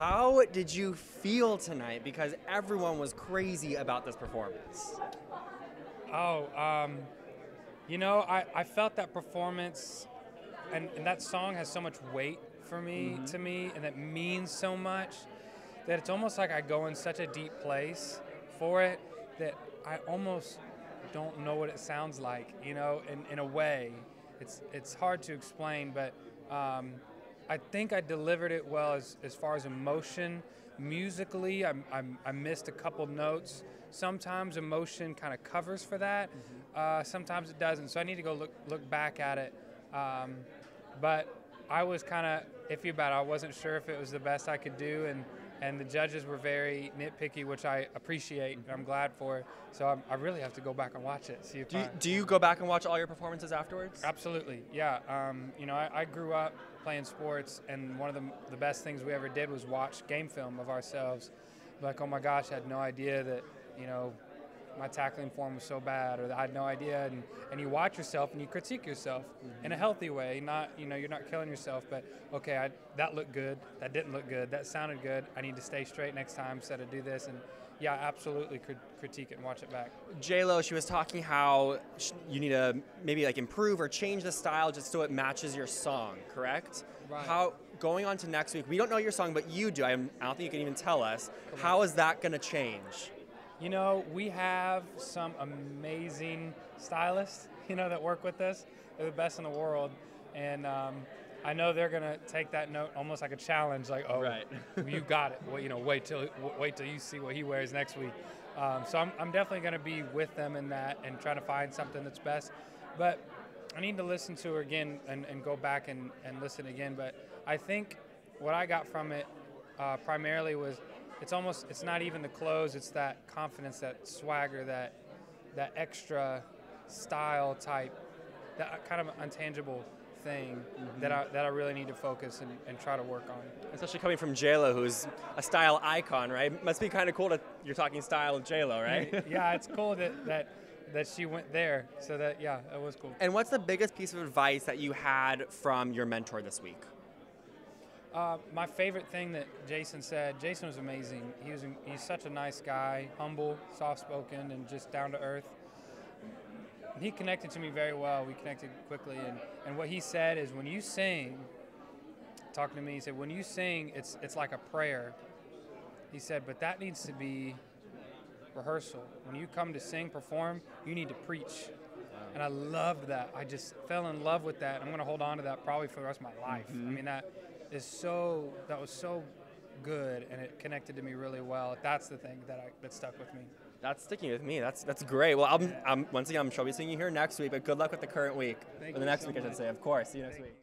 How did you feel tonight? Because everyone was crazy about this performance. Oh, I felt that performance, and that song has so much weight for me, to me, and that means so much that it's almost like I go in such a deep place for it that I almost don't know what it sounds like, in a way. It's hard to explain, but I think I delivered it well as far as emotion. Musically, I missed a couple notes. Sometimes emotion kind of covers for that. Sometimes it doesn't. So I need to go look back at it. But I was kind of iffy about it. I wasn't sure if it was the best I could do, and the judges were very nitpicky, which I appreciate and I'm glad for. So I really have to go back and watch it. See if Do you go back and watch all your performances afterwards? Absolutely, yeah. I grew up playing sports, and one of the best things we ever did was watch game film of ourselves. Like, oh my gosh, I had no idea that, my tackling form was so bad, or I had no idea. And you watch yourself and you critique yourself in a healthy way. Not, you're not killing yourself, but okay, that looked good, that didn't look good, that sounded good. I need to stay straight next time instead of do this. And yeah, absolutely critique it and watch it back. J-Lo, she was talking how you need to maybe like improve or change the style just so it matches your song, correct? Right. How, going on to next week, we don't know your song, but you do. I don't think you can even tell us. How is that going to change? We have some amazing stylists, that work with us. They're the best in the world. And I know they're going to take that note almost like a challenge, like, oh, right. You got it. Well, wait till you see what he wears next week. So I'm definitely going to be with them in that and try to find something that's best. But I need to listen to her again and go back and listen again. But I think what I got from it primarily was it's not even the clothes, it's that confidence, that swagger, that extra style type, that kind of intangible thing that I really need to focus and try to work on. Especially coming from J-Lo, who's a style icon, right? Must be kind of cool that you're talking style with J-Lo, right? Yeah, it's cool that she went there. So that, yeah, it was cool. And what's the biggest piece of advice that you had from your mentor this week? My favorite thing that Jason said, Jason was amazing. He's such a nice guy, humble, soft-spoken, and just down to earth. He connected to me very well. We connected quickly, and what he said is, when you sing, talking to me, he said, when you sing, it's like a prayer. He said, but that needs to be rehearsal. When you come to sing, perform, you need to preach. And I loved that. I just fell in love with that. I'm going to hold on to that probably for the rest of my life. I mean, that was so good, and it connected to me really well. That's the thing that stuck with me. That's sticking with me. That's great. Well, once again, I'm sure we'll be seeing you here next week, but good luck with the current week. Thank or the you next so week, I should much. say. Of course. See you next week.